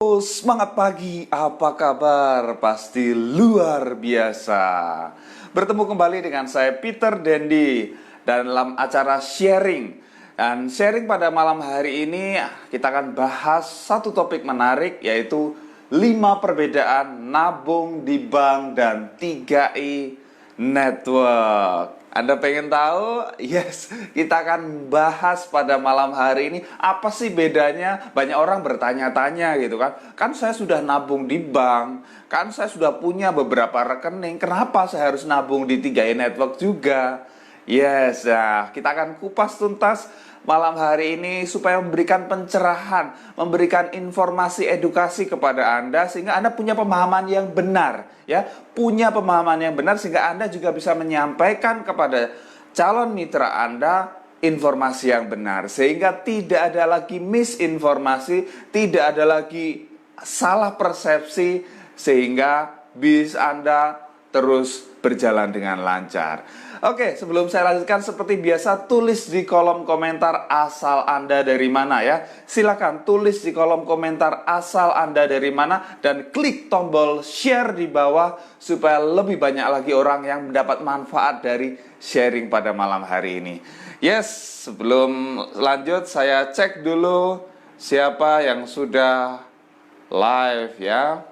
Halo, semangat pagi. Apa kabar? Pasti luar biasa. Bertemu kembali dengan saya Peter Dendi dalam acara sharing. Dan sharing pada malam hari ini kita akan bahas satu topik menarik, yaitu 5 perbedaan nabung di bank dan 3i network. Anda pengen tahu? Yes, kita akan bahas pada malam hari ini apa sih bedanya. Banyak orang bertanya-tanya gitu kan. Kan saya sudah nabung di bank, kan saya sudah punya beberapa rekening, kenapa saya harus nabung di 3i Network juga? Yes, nah, kita akan kupas tuntas malam hari ini supaya memberikan pencerahan, memberikan informasi edukasi kepada Anda sehingga Anda punya pemahaman yang benar, ya, punya pemahaman yang benar sehingga Anda juga bisa menyampaikan kepada calon mitra Anda informasi yang benar sehingga tidak ada lagi misinformasi, tidak ada lagi salah persepsi sehingga bisnis Anda terus berjalan dengan lancar. Oke, sebelum saya lanjutkan seperti biasa tulis di kolom komentar asal Anda dari mana ya. Silakan tulis di kolom komentar asal Anda dari mana dan klik tombol share di bawah supaya lebih banyak lagi orang yang mendapat manfaat dari sharing pada malam hari ini. Yes, sebelum lanjut saya cek dulu siapa yang sudah live ya.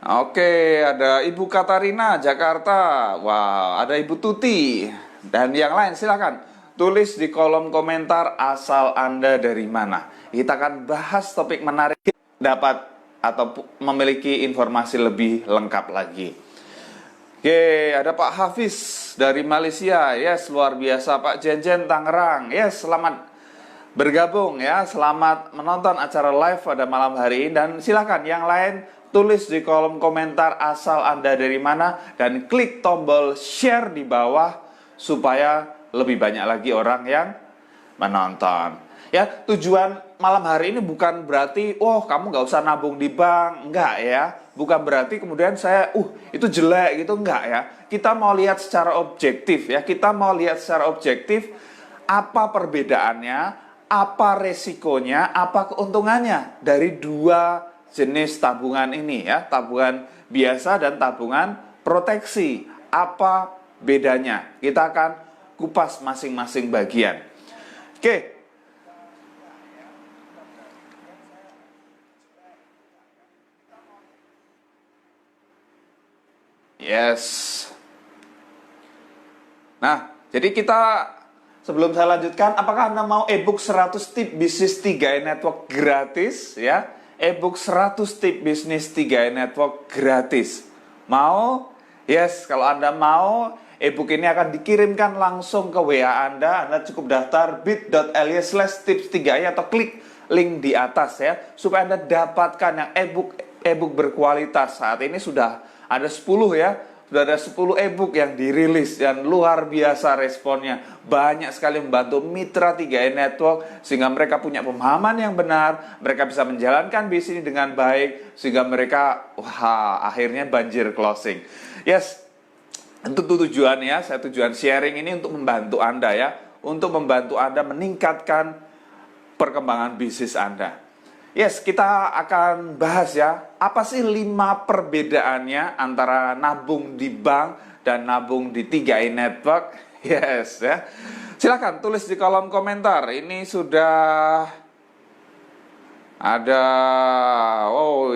Oke, ada Ibu Katarina, Jakarta. Wah, ada Ibu Tuti. Dan yang lain, silakan tulis di kolom komentar asal Anda dari mana. Kita akan bahas topik menarik, dapat atau memiliki informasi lebih lengkap lagi. Oke, ada Pak Hafiz dari Malaysia. Yes, luar biasa. Pak Jenjen Tangerang. Yes, selamat bergabung ya. Selamat menonton acara live pada malam hari ini. Dan silakan yang lain tulis di kolom komentar asal Anda dari mana dan klik tombol share di bawah supaya lebih banyak lagi orang yang menonton. Ya, tujuan malam hari ini bukan berarti kamu nggak usah nabung di bank, enggak ya. Bukan berarti kemudian saya itu jelek gitu, enggak ya. Kita mau lihat secara objektif ya. Kita mau lihat secara objektif apa perbedaannya, apa resikonya, apa keuntungannya dari dua jenis tabungan ini ya, tabungan biasa dan tabungan proteksi. Apa bedanya? Kita akan kupas masing-masing bagian. Oke. Yes. Nah, jadi kita sebelum saya lanjutkan, apakah Anda mau ebook 100 tip bisnis 3i Network gratis ya? Ebook 100 tip bisnis 3i Network gratis. Mau? Yes, kalau Anda mau, ebook ini akan dikirimkan langsung ke WA Anda. Anda cukup daftar bit.ly/tips3i atau klik link di atas ya, supaya Anda dapatkan yang ebook berkualitas. Saat ini sudah ada 10 ya. Sudah ada 10 ebook yang dirilis dan luar biasa responnya. Banyak sekali membantu mitra 3i Network sehingga mereka punya pemahaman yang benar, mereka bisa menjalankan bisnis ini dengan baik sehingga mereka akhirnya banjir closing. Yes. Itu tujuannya, tujuan sharing ini untuk membantu Anda ya, untuk membantu Anda meningkatkan perkembangan bisnis Anda. Yes, kita akan bahas ya, apa sih 5 perbedaannya antara nabung di bank dan nabung di 3i Network. Yes ya. Silakan tulis di kolom komentar. Ini sudah ada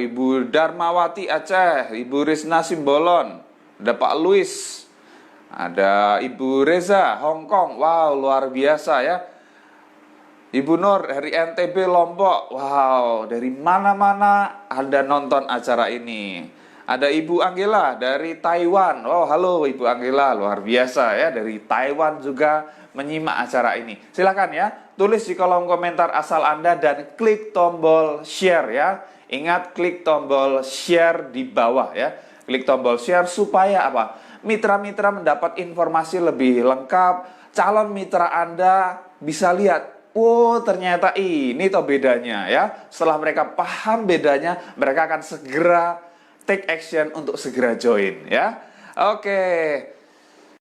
Ibu Darmawati Aceh, Ibu Risna Simbolon, ada Pak Luis, ada Ibu Reza Hongkong. Wow, luar biasa ya. Ibu Nur dari NTB Lombok. Wow, dari mana-mana Anda nonton acara ini. Ada Ibu Angela dari Taiwan. Oh, halo Ibu Angela, luar biasa ya, dari Taiwan juga menyimak acara ini. Silakan ya, tulis di kolom komentar asal Anda dan klik tombol share ya. Ingat, klik tombol share di bawah ya. Klik tombol share supaya apa? Mitra-mitra mendapat informasi lebih lengkap. Calon mitra Anda bisa lihat, ternyata ini toh bedanya ya. Setelah mereka paham bedanya, mereka akan segera take action untuk segera join ya. Oke.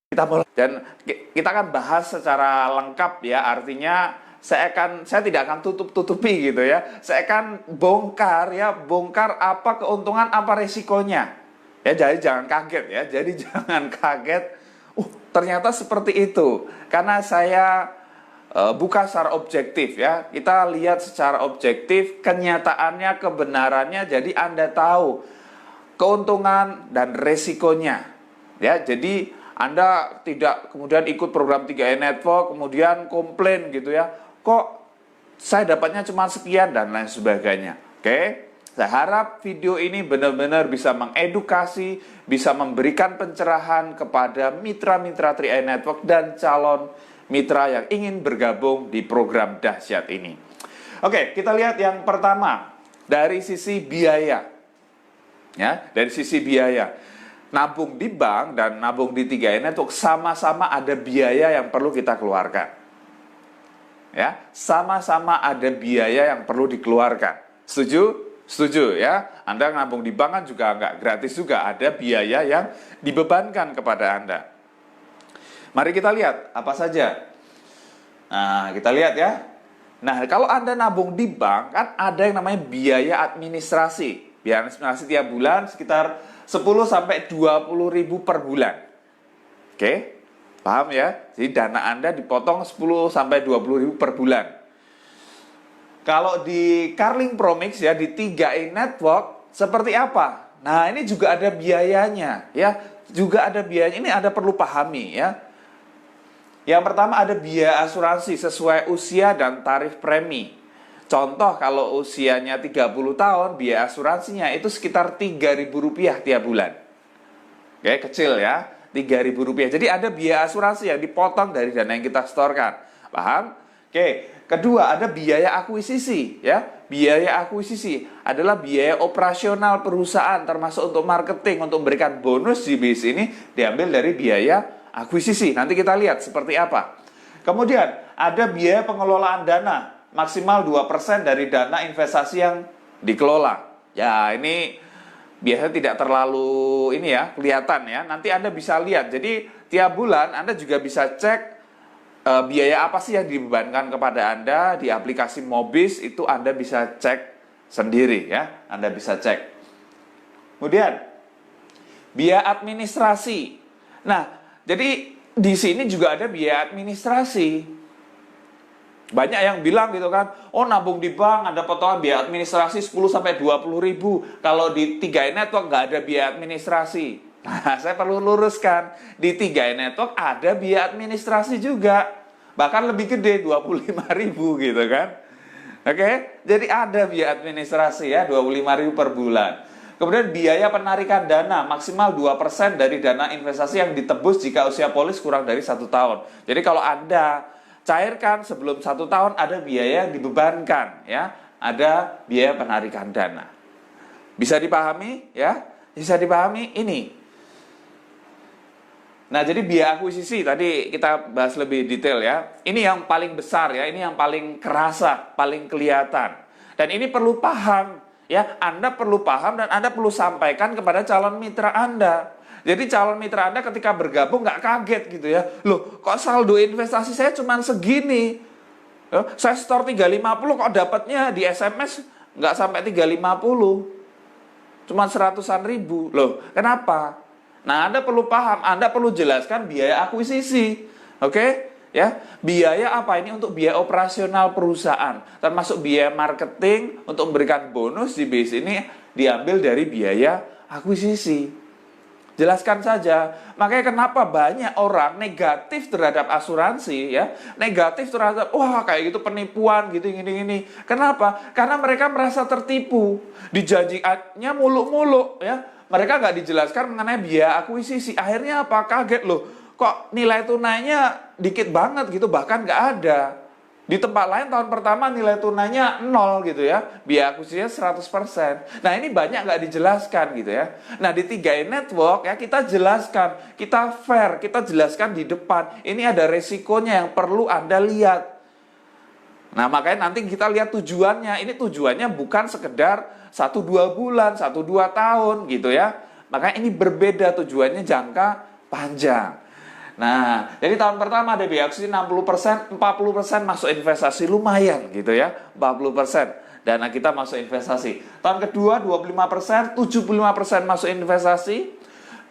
Kita mulai dan kita akan bahas secara lengkap ya. Artinya saya tidak akan tutupi gitu ya. Saya akan bongkar apa keuntungan, apa resikonya. Ya, jadi jangan kaget ya. Jadi jangan kaget. Ternyata seperti itu. Karena saya buka secara objektif ya. Kita lihat secara objektif kenyataannya, kebenarannya, jadi Anda tahu keuntungan dan resikonya. Ya, jadi Anda tidak kemudian ikut program 3i Network kemudian komplain gitu ya. Kok saya dapatnya cuma sekian dan lain sebagainya. Oke? Saya harap video ini benar-benar bisa mengedukasi, bisa memberikan pencerahan kepada mitra-mitra 3i Network dan calon mitra yang ingin bergabung di program dahsyat ini. Oke, kita lihat yang pertama dari sisi biaya. Ya, dari sisi biaya. Nabung di bank dan nabung di 3i Network sama-sama ada biaya yang perlu kita keluarkan. Ya, sama-sama ada biaya yang perlu dikeluarkan. Setuju? Setuju ya. Anda nabung di bank kan juga nggak gratis juga, ada biaya yang dibebankan kepada Anda. Mari kita lihat apa saja. Nah, kita lihat ya. Nah, kalau Anda nabung di bank, kan ada yang namanya biaya administrasi. Biaya administrasi tiap bulan sekitar 10-20 ribu per bulan. Oke, paham ya? Jadi dana Anda dipotong 10-20 ribu per bulan. Kalau di Carling Promix ya, di 3i Network, seperti apa? Nah, ini juga ada biayanya ya. Juga ada biayanya, ini Anda perlu pahami ya. Yang pertama ada biaya asuransi sesuai usia dan tarif premi. Contoh kalau usianya 30 tahun, biaya asuransinya itu sekitar Rp3.000 tiap bulan. Oke, kecil ya, Rp3.000. Jadi ada biaya asuransi yang dipotong dari dana yang kita setorkan. Paham? Oke, kedua ada biaya akuisisi ya. Biaya akuisisi adalah biaya operasional perusahaan termasuk untuk marketing, untuk memberikan bonus di bis ini diambil dari biaya akuisisi. Nanti kita lihat seperti apa. Kemudian ada biaya pengelolaan dana maksimal 2% dari dana investasi yang dikelola. Ya, ini biasanya tidak terlalu ini ya, kelihatan ya. Nanti Anda bisa lihat. Jadi tiap bulan Anda juga bisa cek biaya apa sih yang dibebankan kepada Anda di aplikasi Mobis, itu Anda bisa cek sendiri ya. Anda bisa cek. Kemudian biaya administrasi. Nah, jadi di sini juga ada biaya administrasi. Banyak yang bilang gitu kan, oh nabung di bank ada potongan biaya administrasi 10-20 ribu. Kalau di 3i Network nggak ada biaya administrasi. Nah, saya perlu luruskan, di 3i Network ada biaya administrasi juga. Bahkan lebih gede, 25 ribu gitu kan. Oke, jadi ada biaya administrasi ya, 25 ribu per bulan. Kemudian biaya penarikan dana maksimal 2% dari dana investasi yang ditebus jika usia polis kurang dari 1 tahun. Jadi kalau Anda cairkan sebelum 1 tahun, ada biaya yang dibebankan ya, ada biaya penarikan dana. Bisa dipahami ya? Bisa dipahami ini. Nah, jadi biaya akuisisi tadi kita bahas lebih detail ya. Ini yang paling besar ya, ini yang paling kerasa, paling kelihatan. Dan ini perlu paham ya, Anda perlu paham dan Anda perlu sampaikan kepada calon mitra Anda. Jadi calon mitra Anda ketika bergabung nggak kaget gitu ya. Loh, kok saldo investasi saya cuma segini? Saya store 350 kok dapatnya di SMS nggak sampai 350. Cuma 100-an ribu. Loh, kenapa? Nah, Anda perlu paham, Anda perlu jelaskan biaya akuisisi. Oke? Ya, biaya apa ini? Untuk biaya operasional perusahaan, termasuk biaya marketing untuk memberikan bonus di bis ini diambil dari biaya akuisisi. Jelaskan saja. Makanya kenapa banyak orang negatif terhadap asuransi ya, negatif terhadap wah kayak gitu penipuan gitu gini. Kenapa? Karena mereka merasa tertipu, dijanjikannya muluk-muluk ya. Mereka nggak dijelaskan mengenai biaya akuisisi. Akhirnya apa? Kaget loh. Kok nilai tunainya dikit banget gitu, bahkan nggak ada. Di tempat lain tahun pertama nilai tunainya 0 gitu ya. Biaya akuisisinya 100%. Nah, ini banyak nggak dijelaskan gitu ya. Nah, di 3i Network ya kita jelaskan. Kita fair, kita jelaskan di depan. Ini ada resikonya yang perlu Anda lihat. Nah, makanya nanti kita lihat tujuannya. Ini tujuannya bukan sekedar 1-2 bulan, 1-2 tahun gitu ya. Makanya ini berbeda tujuannya jangka panjang. Nah, jadi tahun pertama ada biaya akuisisi 60%, 40% masuk investasi, lumayan gitu ya, 40%. Dana kita masuk investasi. Tahun kedua 25%, 75% masuk investasi.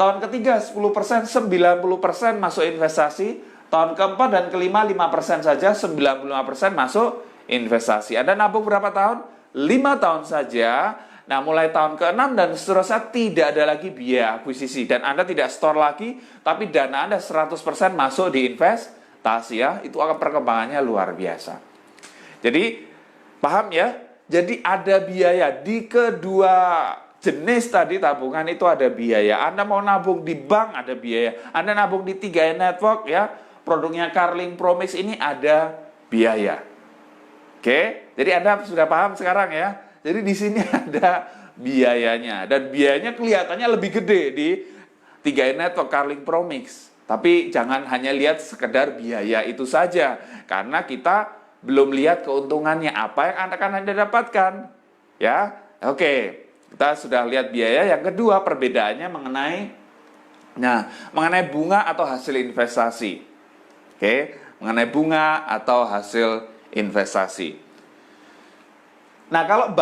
Tahun ketiga 10%, 90% masuk investasi. Tahun keempat dan kelima 5% saja, 95% masuk investasi. Anda nabung berapa tahun? 5 tahun saja. Nah, mulai tahun ke-6 dan seterusnya tidak ada lagi biaya akuisisi. Dan Anda tidak store lagi, tapi dana Anda 100% masuk di investasi ya. Itu akan perkembangannya luar biasa. Jadi, paham ya? Jadi ada biaya di kedua jenis tadi tabungan itu ada biaya. Anda mau nabung di bank ada biaya. Anda nabung di 3i Network ya, produknya Carling Promix ini ada biaya. Oke, jadi Anda sudah paham sekarang ya. Jadi di sini ada biayanya dan biayanya kelihatannya lebih gede di 3i Network Carling Promix. Tapi jangan hanya lihat sekedar biaya itu saja karena kita belum lihat keuntungannya apa yang akan Anda dapatkan. Ya. Oke. Kita sudah lihat biaya. Yang kedua perbedaannya mengenai bunga atau hasil investasi. Oke, mengenai bunga atau hasil investasi. Nah, kalau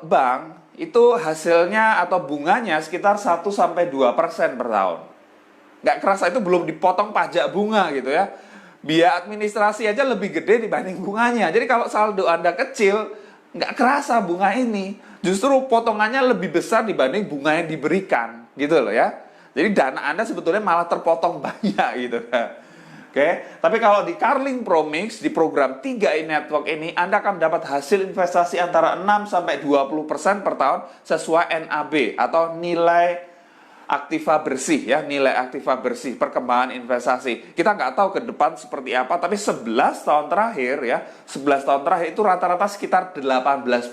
bank itu hasilnya atau bunganya sekitar 1-2% per tahun. Nggak kerasa itu belum dipotong pajak bunga gitu ya. Biaya administrasi aja lebih gede dibanding bunganya. Jadi kalau saldo Anda kecil, nggak kerasa bunga ini. Justru potongannya lebih besar dibanding bunga yang diberikan gitu loh ya. Jadi dana Anda sebetulnya malah terpotong banyak gitu. Oke, tapi kalau di Carling Promix, di program 3i Network ini, Anda akan mendapat hasil investasi antara 6-20% per tahun sesuai NAB atau nilai aktiva bersih ya, nilai aktiva bersih, perkembangan investasi. Kita nggak tahu ke depan seperti apa, tapi 11 tahun terakhir ya, 11 tahun terakhir itu rata-rata sekitar 18%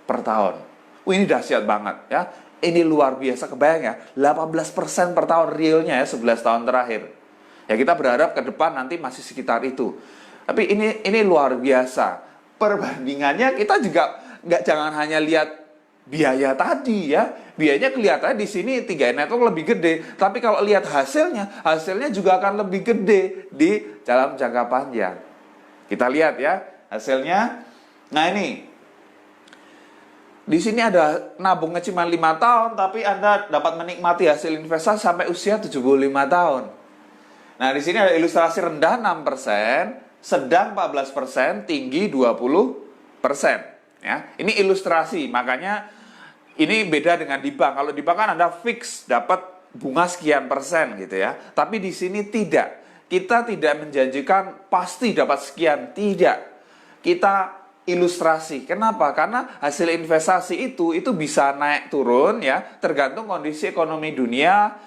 per tahun. Ini dahsyat banget ya. Ini luar biasa, kebayang ya, 18% per tahun realnya ya 11 tahun terakhir. Ya kita berharap ke depan nanti masih sekitar itu. Tapi ini luar biasa. Perbandingannya kita juga jangan hanya lihat biaya tadi ya. Biayanya kelihatannya di sini 3i Network lebih gede. Tapi kalau lihat hasilnya juga akan lebih gede di dalam jangka panjang. Kita lihat ya hasilnya. Nah ini. Di sini ada nabungnya cuma 5 tahun, tapi Anda dapat menikmati hasil investasi sampai usia 75 tahun. Nah, di sini ada ilustrasi rendah 6%, sedang 14%, tinggi 20%. Ya, ini ilustrasi, makanya ini beda dengan di bank. Kalau di bank kan Anda fix dapat bunga sekian persen gitu ya. Tapi di sini tidak. Kita tidak menjanjikan pasti dapat sekian, tidak. Kita ilustrasi. Kenapa? Karena hasil investasi itu bisa naik turun ya, tergantung kondisi ekonomi dunia,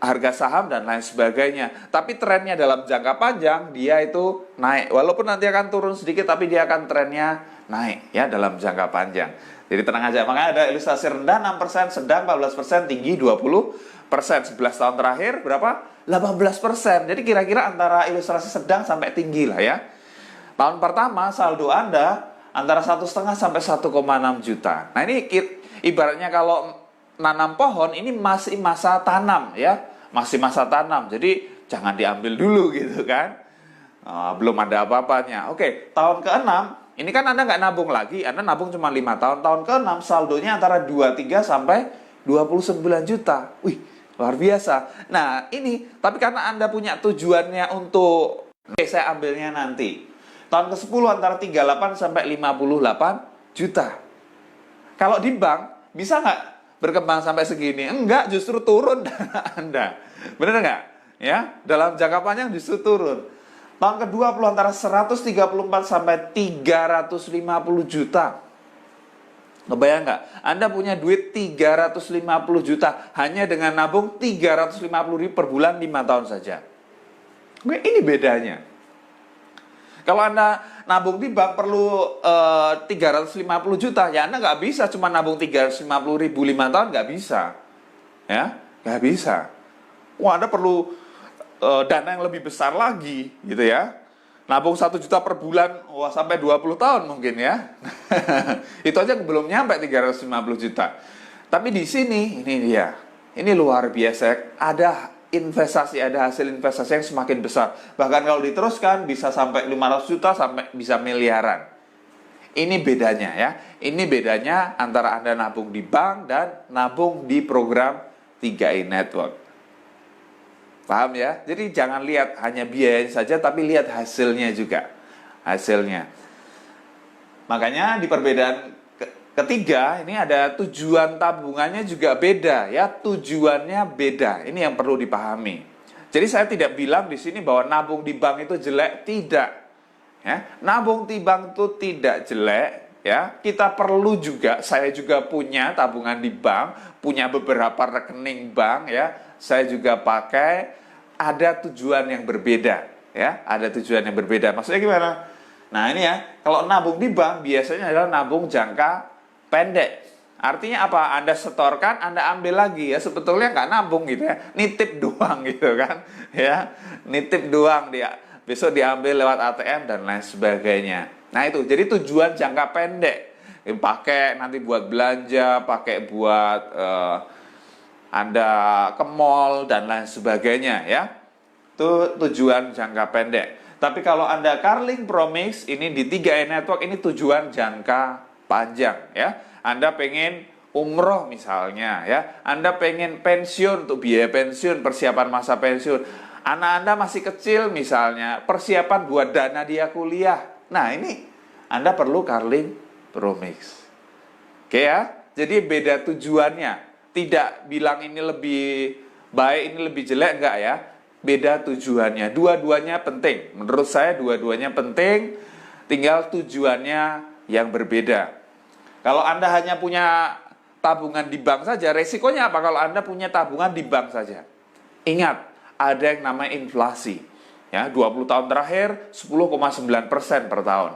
harga saham dan lain sebagainya. Tapi trennya dalam jangka panjang dia itu naik. Walaupun nanti akan turun sedikit tapi dia akan trennya naik ya dalam jangka panjang. Jadi tenang aja. Makanya ada ilustrasi rendah 6%, sedang 14%, tinggi 20%. 11 tahun terakhir berapa? 18%. Jadi kira-kira antara ilustrasi sedang sampai tinggi lah ya. Tahun pertama saldo Anda antara 1,5 sampai 1,6 juta. Nah, ini ibaratnya kalau nanam pohon ini masih masa tanam ya. Masih masa tanam, jadi jangan diambil dulu gitu kan. Belum ada apa-apanya. Oke, tahun ke-6, ini kan Anda nggak nabung lagi, Anda nabung cuma 5 tahun. Tahun ke-6 saldonya antara 23 sampai 29 juta. Wih, luar biasa. Nah, ini, tapi karena Anda punya tujuannya untuk, saya ambilnya nanti. Tahun ke-10 antara 38 sampai 58 juta. Kalau di bank, bisa nggak berkembang sampai segini? Enggak, justru turun dana Anda. Benar nggak? Ya, dalam jangka panjang justru turun. Tahun ke-20 antara 134 sampai 350 juta. Kebayang nggak? Anda punya duit 350 juta hanya dengan nabung 350 ribu per bulan 5 tahun saja. Oke, ini bedanya. Kalau Anda nabung di bank perlu 350 juta, ya Anda nggak bisa cuma nabung 350 ribu 5 tahun, nggak bisa. Ya, nggak bisa. Wah, Anda perlu dana yang lebih besar lagi, gitu ya. Nabung 1 juta per bulan, wah sampai 20 tahun mungkin ya. Itu aja belum nyampe 350 juta. Tapi di sini, ini dia. Ini luar biasa. Ada investasi, ada hasil investasi yang semakin besar. Bahkan kalau diteruskan bisa sampai 500 juta sampai bisa miliaran. Ini bedanya ya. Ini bedanya antara Anda nabung di bank dan nabung di program 3i Network. Paham ya? Jadi jangan lihat hanya biayanya saja, tapi lihat hasilnya juga. Hasilnya. Makanya di perbedaan ketiga, ini ada tujuan tabungannya juga beda ya. Tujuannya beda. Ini yang perlu dipahami. Jadi saya tidak bilang di sini bahwa nabung di bank itu jelek, tidak. Ya, nabung di bank itu tidak jelek. Ya, kita perlu juga, saya juga punya tabungan di bank, punya beberapa rekening bank ya. Saya juga pakai. Ada tujuan yang berbeda, ya. Ada tujuan yang berbeda. Maksudnya gimana? Nah ini ya, kalau nabung di bank biasanya adalah nabung jangka pendek. Artinya apa? Anda setorkan, Anda ambil lagi ya. Sebetulnya nggak nabung gitu ya, nitip doang gitu kan, ya. Nitip doang dia. Besok diambil lewat ATM dan lain sebagainya. Nah itu, jadi tujuan jangka pendek. Pakai nanti buat belanja, pakai buat Anda ke mall dan lain sebagainya ya. Itu tujuan jangka pendek. Tapi kalau Anda Carling Promix ini di 3i Network ini tujuan jangka panjang ya. Anda pengen umroh misalnya ya. Anda pengen pensiun untuk biaya pensiun, persiapan masa pensiun. Anak Anda masih kecil misalnya, persiapan buat dana dia kuliah. Nah, ini Anda perlu Carling Promix. Oke ya. Jadi beda tujuannya. Tidak bilang ini lebih baik, ini lebih jelek, enggak ya. Beda tujuannya. Dua-duanya penting. Menurut saya dua-duanya penting. Tinggal tujuannya yang berbeda. Kalau Anda hanya punya tabungan di bank saja, resikonya apa kalau Anda punya tabungan di bank saja? Ingat, ada yang namanya inflasi. Ya, 20 tahun terakhir 10,9% per tahun.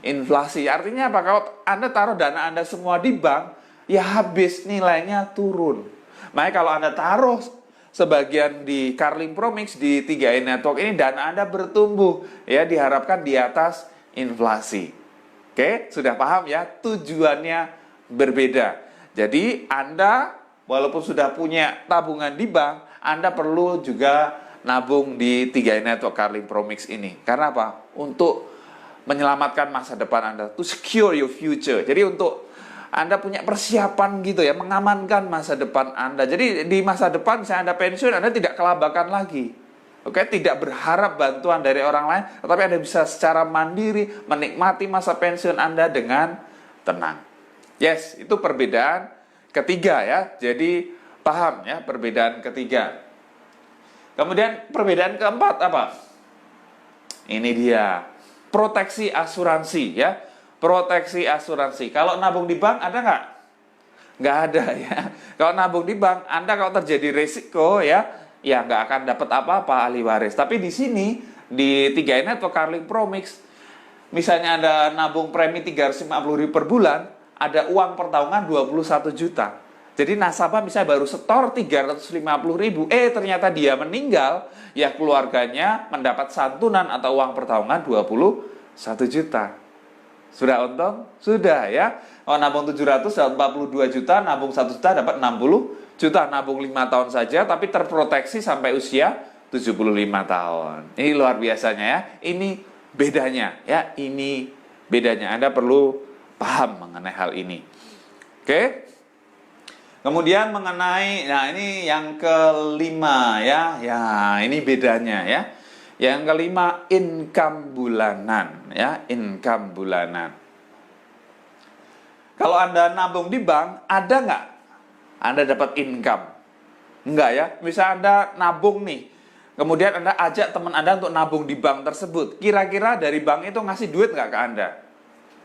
Inflasi artinya apa? Kalau Anda taruh dana Anda semua di bank, ya habis, nilainya turun. Makanya kalau Anda taruh sebagian di Carling Promix di 3i Network ini, dana Anda bertumbuh ya, diharapkan di atas inflasi. Oke, sudah paham ya? Tujuannya berbeda. Jadi Anda walaupun sudah punya tabungan di bank, Anda perlu juga nabung di 3i Network Carling Promix ini. Karena apa? Untuk menyelamatkan masa depan Anda, to secure your future. Jadi untuk Anda punya persiapan gitu ya, mengamankan masa depan Anda. Jadi di masa depan misalnya Anda pensiun, Anda tidak kelabakan lagi. Oke, tidak berharap bantuan dari orang lain, tetapi Anda bisa secara mandiri menikmati masa pensiun Anda dengan tenang. Yes, itu perbedaan ketiga ya. Jadi paham ya perbedaan ketiga. Kemudian perbedaan keempat apa? Ini dia, proteksi asuransi ya. Proteksi asuransi. Kalau nabung di bank ada nggak? Nggak ada ya. Kalau nabung di bank, Anda kalau terjadi risiko ya nggak akan dapat apa-apa ahli waris. Tapi di sini, di 3i Network Carling Promix, misalnya Anda nabung premi 350.000 per bulan, ada uang per tahunan 21 juta. Jadi nasabah misalnya baru setor 350.000, ternyata dia meninggal, ya keluarganya mendapat santunan atau uang per tahunan 21 juta. Sudah untung? Sudah ya. Oh, nabung 700 dapat 42 juta, nabung 1 juta dapat 60 juta, nabung 5 tahun saja tapi terproteksi sampai usia 75 tahun. Ini luar biasanya ya. Ini bedanya ya, ini bedanya. Anda perlu paham mengenai hal ini. Oke. Kemudian mengenai, nah ini yang kelima ya. Ya, ini bedanya ya. Yang kelima, income bulanan ya, income bulanan. Kalau Anda nabung di bank, ada nggak Anda dapat income? Enggak ya. Misal Anda nabung nih, kemudian Anda ajak teman Anda untuk nabung di bank tersebut. Kira-kira dari bank itu ngasih duit nggak ke Anda?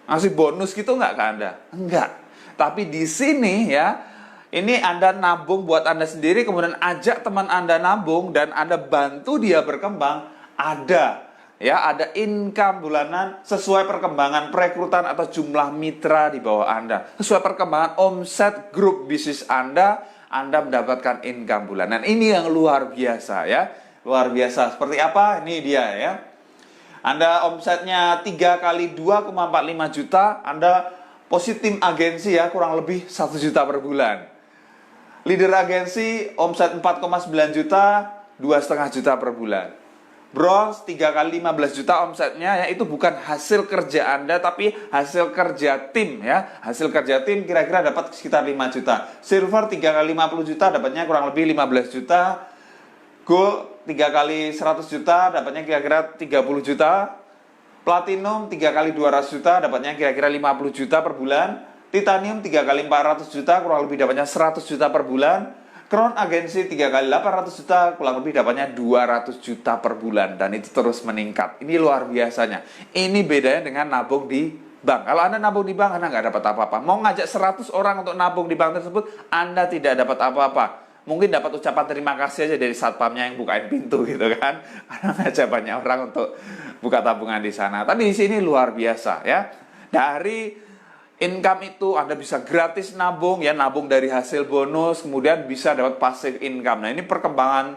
Ngasih bonus gitu nggak ke Anda? Enggak. Tapi di sini ya, ini Anda nabung buat Anda sendiri, kemudian ajak teman Anda nabung, dan Anda bantu dia berkembang. Ada income bulanan sesuai perkembangan perekrutan atau jumlah mitra di bawah Anda. Sesuai perkembangan omset grup bisnis Anda mendapatkan income bulanan. Ini yang luar biasa ya. Luar biasa. Seperti apa? Ini dia ya. Anda omsetnya 3 kali 2,45 juta, Anda positif agensi ya, kurang lebih 1 juta per bulan. Leader agensi omset 4,9 juta, 2,5 juta per bulan. Bronze 3 kali 15 juta omsetnya, ya itu bukan hasil kerja Anda tapi hasil kerja tim ya. Hasil kerja tim kira-kira dapat sekitar 5 juta. Silver 3 kali 50 juta dapatnya kurang lebih 15 juta. Gold 3 kali 100 juta dapatnya kira-kira 30 juta. Platinum 3 kali 200 juta dapatnya kira-kira 50 juta per bulan. Titanium 3 kali 400 juta kurang lebih dapatnya 100 juta per bulan. Crown agensi 3 kali 800 juta kurang lebih dapatnya 200 juta per bulan. Dan itu terus meningkat. Ini luar biasanya. Ini bedanya dengan nabung di bank. Kalau Anda nabung di bank, Anda nggak dapat apa-apa. Mau ngajak 100 orang untuk nabung di bank tersebut, Anda tidak dapat apa-apa. Mungkin dapat ucapan terima kasih aja dari satpamnya yang bukain pintu gitu kan. Karena ngajak banyak orang untuk buka tabungan di sana. Tapi di sini luar biasa ya. Dari income itu Anda bisa gratis nabung ya, nabung dari hasil bonus, kemudian bisa dapat passive income. Nah, ini perkembangan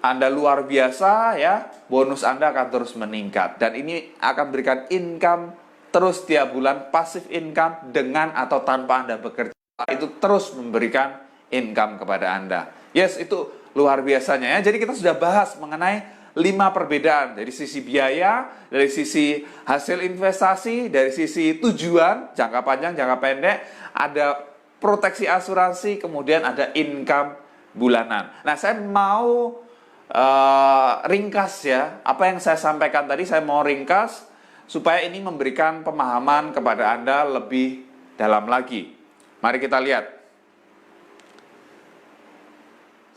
Anda luar biasa ya. Bonus Anda akan terus meningkat dan ini akan berikan income terus tiap bulan, passive income dengan atau tanpa Anda bekerja. Itu terus memberikan income kepada Anda. Yes, itu luar biasanya ya. Jadi kita sudah bahas mengenai 5 perbedaan dari sisi biaya, dari sisi hasil investasi, dari sisi tujuan, jangka panjang, jangka pendek, ada proteksi asuransi, kemudian ada income bulanan. Nah, saya mau ringkas ya, apa yang saya sampaikan tadi saya mau ringkas supaya ini memberikan pemahaman kepada Anda lebih dalam lagi. Mari kita lihat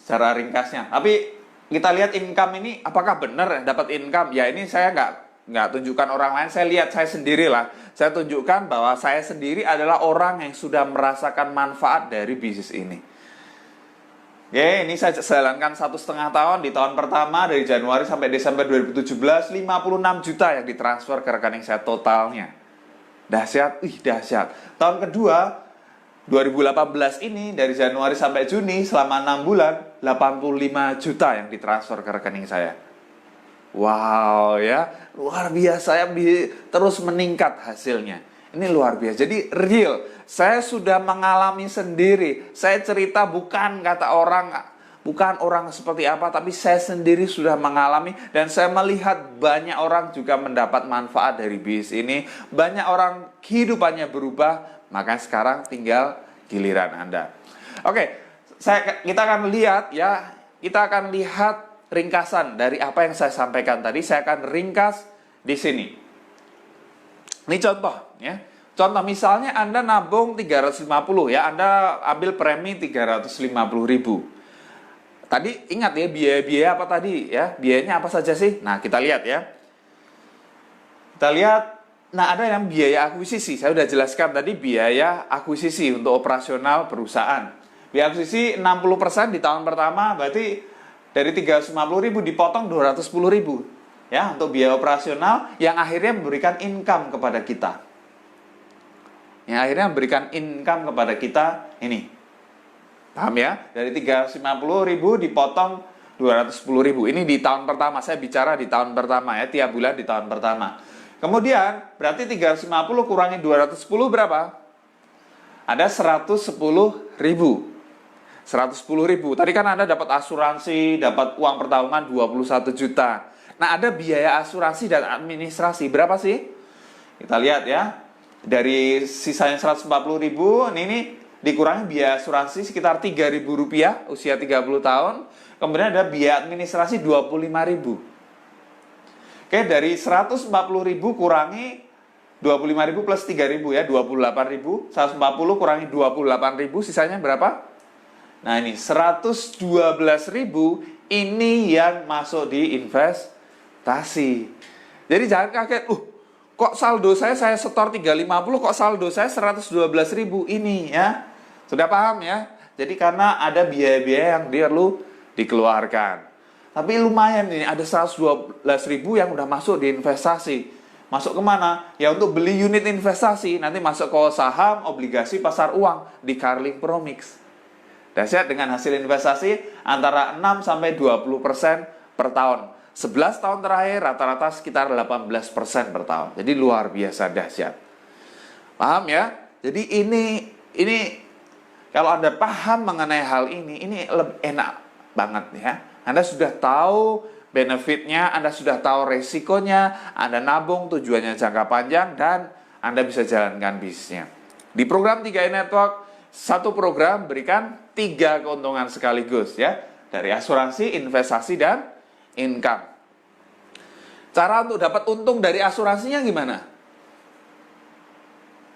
secara ringkasnya. Tapi kita lihat income ini apakah benar dapat income? Ya ini saya nggak tunjukkan orang lain, saya lihat saya sendirilah. Saya tunjukkan bahwa saya sendiri adalah orang yang sudah merasakan manfaat dari bisnis ini. Oke, ini saya jalankan 1,5 tahun. Di tahun pertama dari Januari sampai Desember 2017, 56 juta yang ditransfer ke rekening saya totalnya. Dahsyat, dahsyat. Tahun kedua 2018 ini dari Januari sampai Juni selama 6 bulan 85 juta yang ditransfer ke rekening saya. Wow ya, luar biasa ya, terus meningkat hasilnya. Ini luar biasa. Jadi real, saya sudah mengalami sendiri. Saya cerita bukan kata orang, bukan orang seperti apa, tapi saya sendiri sudah mengalami dan saya melihat banyak orang juga mendapat manfaat dari bisnis ini. Banyak orang kehidupannya berubah. Maka sekarang tinggal giliran Anda. Oke, kita akan lihat ya, kita akan lihat ringkasan dari apa yang saya sampaikan tadi. Saya akan ringkas di sini. Ini contoh ya. Contoh misalnya Anda nabung 350 ya, Anda ambil premi 350.000. Tadi ingat ya biaya-biaya apa tadi ya? Biayanya apa saja sih? Nah, kita lihat ya. Kita lihat. Nah, ada yang biaya akuisisi. Saya sudah jelaskan tadi biaya akuisisi untuk operasional perusahaan. Biaya akuisisi 60% di tahun pertama, berarti dari 350.000 dipotong 210.000. Ya, untuk biaya operasional yang akhirnya memberikan income kepada kita. Yang akhirnya memberikan income kepada kita ini. Paham ya? Dari 350.000 dipotong 210.000. Ini di tahun pertama, saya bicara di tahun pertama ya, tiap bulan di tahun pertama. Kemudian, berarti 350 kurangi 210 berapa? Ada 110.000. 110.000. Tadi kan Anda dapat asuransi, dapat uang pertabungan 21 juta. Nah, ada biaya asuransi dan administrasi. Berapa sih? Kita lihat ya. Dari sisanya 140.000, ini dikurangi biaya asuransi sekitar Rp3.000 usia 30 tahun. Kemudian ada biaya administrasi 25.000. Oke, dari 140.000 kurangi 25.000 plus 3.000 ya, 28.000. 140 kurangi 28.000, sisanya berapa? Nah, ini 112.000 ini yang masuk di investasi. Jadi jangan kaget, kok saldo saya setor 350, kok saldo saya 112.000 ini ya. Sudah paham ya? Jadi karena ada biaya-biaya yang perlu dikeluarkan. Tapi lumayan ini, ada 112.000 yang udah masuk di investasi. Masuk kemana? Ya untuk beli unit investasi. Nanti masuk ke saham, obligasi, pasar uang di Carling Promix. Dahsyat dengan hasil investasi antara 6-20% per tahun. 11 tahun terakhir rata-rata sekitar 18% per tahun. Jadi luar biasa dahsyat. Paham ya? Jadi ini kalau Anda paham mengenai hal ini lebih enak. banget ya. Anda sudah tahu benefitnya, Anda sudah tahu resikonya, Anda nabung tujuannya jangka panjang, dan Anda bisa jalankan bisnisnya. Di program 3i Network, satu program berikan 3 keuntungan sekaligus ya, dari asuransi, investasi, dan income. Cara untuk dapat untung dari asuransinya gimana?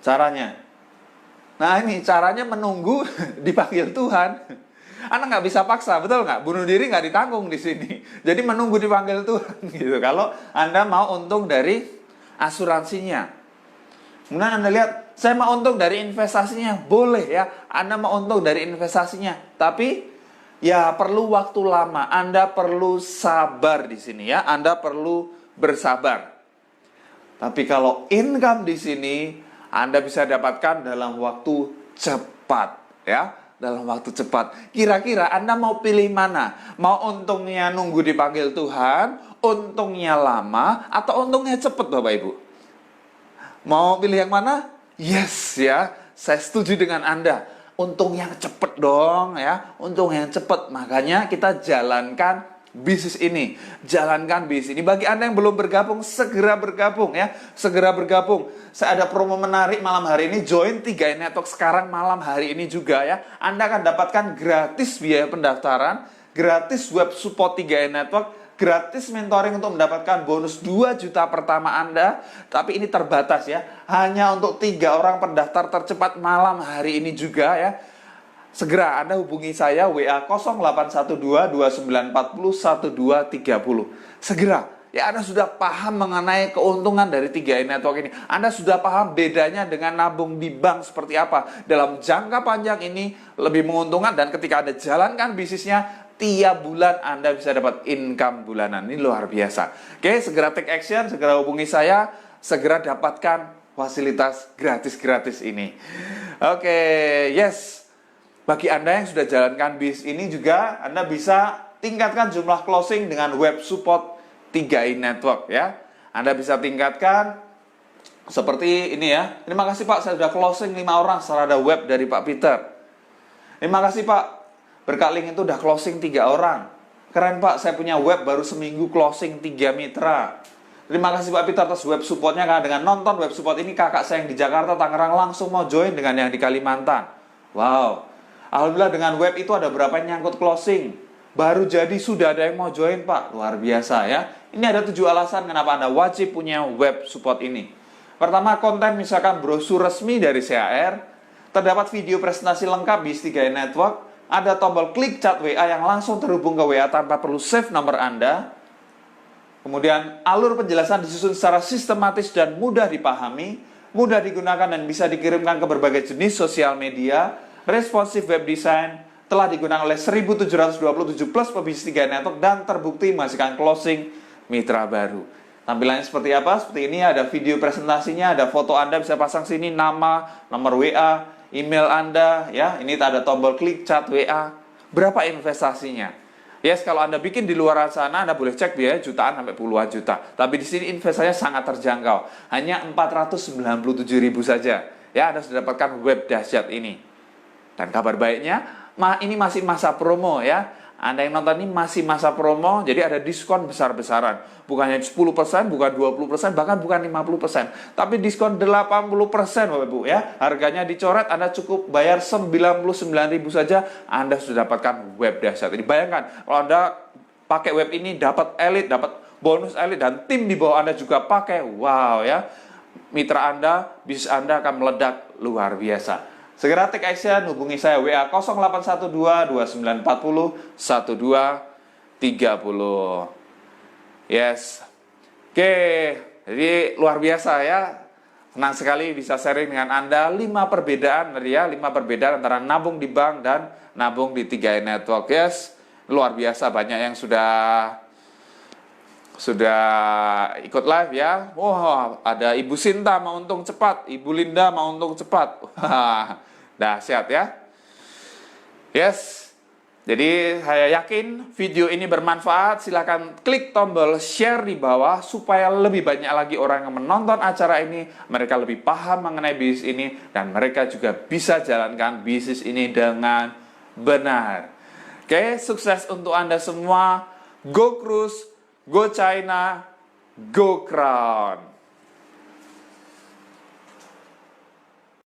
Caranya? Nah ini caranya menunggu dipanggil Tuhan. Anda nggak bisa paksa, betul nggak? Bunuh diri nggak ditanggung di sini. Jadi menunggu dipanggil Tuhan gitu. Kalau Anda mau untung dari asuransinya. Kemudian Anda lihat, saya mau untung dari investasinya. Boleh ya, Anda mau untung dari investasinya. Tapi ya perlu waktu lama. Anda perlu sabar di sini ya. Anda perlu bersabar. Tapi kalau income di sini, Anda bisa dapatkan dalam waktu cepat ya. Dalam waktu cepat. Kira-kira Anda mau pilih mana? Mau untungnya nunggu dipanggil Tuhan, untungnya lama, atau untungnya cepat Bapak Ibu? Mau pilih yang mana? Yes ya, saya setuju dengan Anda. Untung yang cepat dong ya, untung yang cepat. Makanya kita jalankan bisnis ini. Jalankan bisnis ini. Bagi Anda yang belum bergabung, segera bergabung ya. Segera bergabung. Saya ada promo menarik malam hari ini. Join 3i Network sekarang malam hari ini juga ya. Anda akan dapatkan gratis biaya pendaftaran, gratis web support 3i Network, gratis mentoring untuk mendapatkan bonus 2 juta pertama Anda. Tapi ini terbatas ya. Hanya untuk 3 orang pendaftar tercepat malam hari ini juga ya. Segera Anda hubungi saya WA 0812-2940-1230. Segera. Ya Anda sudah paham mengenai keuntungan dari 3i Network ini. Anda sudah paham bedanya dengan nabung di bank seperti apa. Dalam jangka panjang ini lebih menguntungkan, dan ketika Anda jalankan bisnisnya, tiap bulan Anda bisa dapat income bulanan. Ini luar biasa. Oke, segera take action, segera hubungi saya, segera dapatkan fasilitas gratis-gratis ini. Oke, yes. Bagi Anda yang sudah jalankan bisnis ini juga, Anda bisa tingkatkan jumlah closing dengan web support 3i Network ya. Anda bisa tingkatkan seperti ini ya. Terima kasih Pak, saya sudah closing 5 orang secara ada web dari Pak Peter. Terima kasih Pak, berkat link itu udah closing 3 orang. Keren Pak, saya punya web baru seminggu closing 3 mitra. Terima kasih Pak Peter atas web supportnya, karena dengan nonton web support ini kakak saya yang di Jakarta, Tangerang langsung mau join dengan yang di Kalimantan. Wow. Alhamdulillah dengan web itu ada berapa yang nyangkut closing. Baru jadi sudah ada yang mau join Pak. Luar biasa ya. Ini ada 7 alasan kenapa Anda wajib punya web support ini. Pertama, konten misalkan brosur resmi dari CHR. Terdapat video presentasi lengkap di 3i Network. Ada tombol klik chat WA yang langsung terhubung ke WA tanpa perlu save nomor Anda. Kemudian alur penjelasan disusun secara sistematis dan mudah dipahami. Mudah digunakan dan bisa dikirimkan ke berbagai jenis sosial media. Responsive web design, telah digunakan oleh 1727 plus pebisnis 3i Network, dan terbukti menghasilkan closing mitra baru. Tampilannya seperti apa? Seperti ini, ada video presentasinya, ada foto Anda bisa pasang sini, nama, nomor WA, email Anda, ya. Ini ada tombol klik chat WA. Berapa investasinya? Yes, kalau Anda bikin di luar sana, Anda boleh cek biaya jutaan sampai puluhan juta. Tapi di sini investasinya sangat terjangkau, hanya 497.000 saja. Ya, Anda sudah dapatkan web dahsyat ini. Dan kabar baiknya, ini masih masa promo ya. Anda yang nonton ini masih masa promo, jadi ada diskon besar-besaran. Bukan hanya 10%, bukan 20%, bahkan bukan 50%. Tapi diskon 80% Bapak Ibu ya. Harganya dicoret, Anda cukup bayar 99.000 saja, Anda sudah dapatkan web dahsyat ini. Bayangkan, kalau Anda pakai web ini, dapat elite, dapat bonus elite, dan tim di bawah Anda juga pakai. Wow ya. Mitra Anda, bisnis Anda akan meledak luar biasa. Segera take action, hubungi saya WA 0812-2940-1230. Yes. Oke, jadi luar biasa ya. Senang sekali bisa sharing dengan Anda 5 perbedaan ya, 5 perbedaan antara nabung di bank dan nabung di 3i Network. Yes. Luar biasa, banyak yang sudah ikut live ya. Wah, ada Ibu Sinta mau untung cepat, Ibu Linda mau untung cepat. Wah, dahsyat ya. Yes. Jadi saya yakin video ini bermanfaat. Silahkan klik tombol share di bawah supaya lebih banyak lagi orang yang menonton acara ini. Mereka lebih paham mengenai bisnis ini dan mereka juga bisa jalankan bisnis ini dengan benar. Oke, sukses untuk Anda semua. Go Cruise, Go China, Go Crown.